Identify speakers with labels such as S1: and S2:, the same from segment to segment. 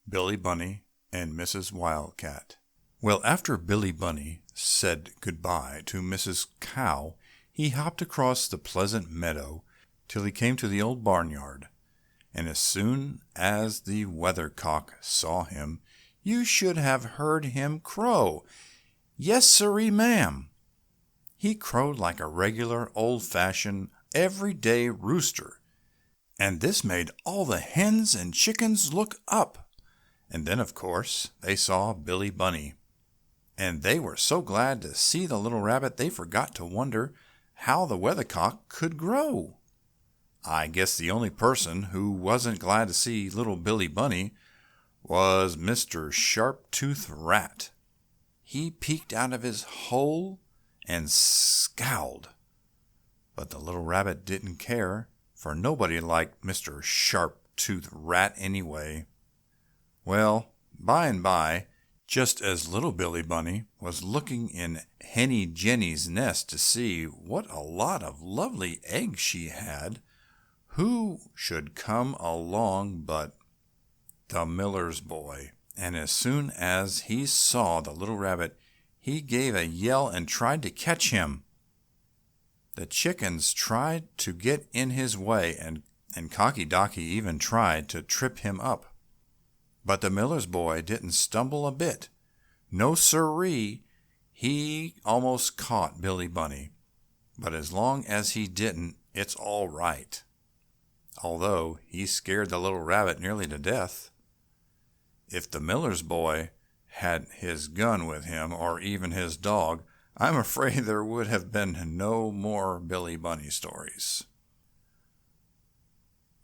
S1: Billy Bunny and Mrs. Wildcat. Well, after Billy Bunny said goodbye to Mrs. Cow, he hopped across the pleasant meadow till he came to the old barnyard. And as soon as the weathercock saw him, you should have heard him crow. Yes, sirree, ma'am. He crowed like a regular, old-fashioned, everyday rooster, and this made all the hens and chickens look up. And then, of course, they saw Billy Bunny, and they were so glad to see the little rabbit they forgot to wonder how the weathercock could grow. I guess the only person who wasn't glad to see little Billy Bunny was Mr. Sharp-Toothed Rat. He peeked out of his hole and scowled, but the little rabbit didn't care, for nobody liked Mr. Sharp-Toothed Rat anyway. Well, by and by, just as little Billy Bunny was looking in Henny Jenny's nest to see what a lot of lovely eggs she had, who should come along but the miller's boy. And as soon as he saw the little rabbit, he gave a yell and tried to catch him. The chickens tried to get in his way, and Cocky Docky even tried to trip him up. But the miller's boy didn't stumble a bit. No, sirree, he almost caught Billy Bunny. But as long as he didn't, it's all right. Although he scared the little rabbit nearly to death. If the miller's boy had his gun with him, or even his dog, I'm afraid there would have been no more Billy Bunny stories.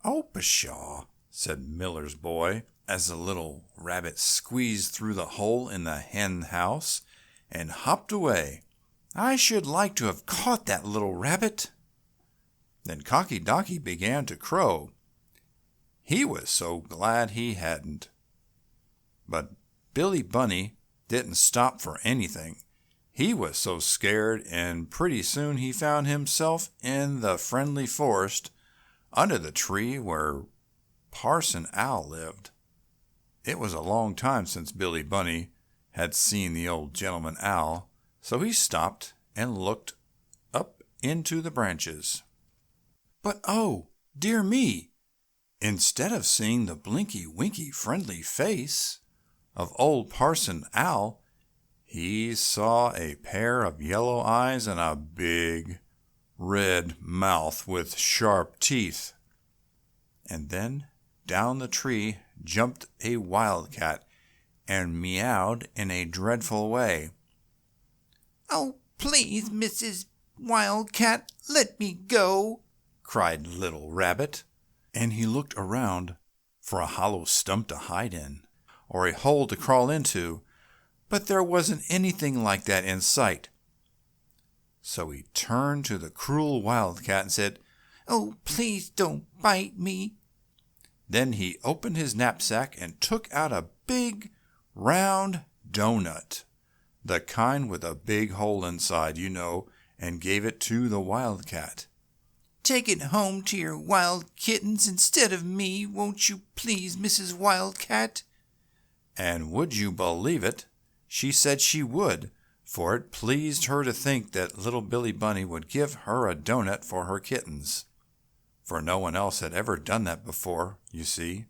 S1: "Oh, pshaw!" said Miller's boy, as the little rabbit squeezed through the hole in the hen house and hopped away. "I should like to have caught that little rabbit." Then Cocky Docky began to crow. He was so glad he hadn't. But Billy Bunny didn't stop for anything. He was so scared, and pretty soon he found himself in the friendly forest under the tree where Parson Owl lived. It was a long time since Billy Bunny had seen the old gentleman owl, so he stopped and looked up into the branches. But oh, dear me! Instead of seeing the blinky-winky friendly face of old Parson Owl, he saw a pair of yellow eyes and a big red mouth with sharp teeth. And then down the tree jumped a wildcat and meowed in a dreadful way. "Oh, please, Mrs. Wildcat, let me go!" cried little Rabbit, and he looked around for a hollow stump to hide in, or a hole to crawl into, but there wasn't anything like that in sight. So he turned to the cruel wildcat and said, "Oh, please don't bite me." Then he opened his knapsack and took out a big, round doughnut, the kind with a big hole inside, you know, and gave it to the wildcat. "Take it home to your wild kittens instead of me, won't you please, Mrs. Wildcat?" And would you believe it? She said she would, for it pleased her to think that little Billy Bunny would give her a doughnut for her kittens, for no one else had ever done that before, you see.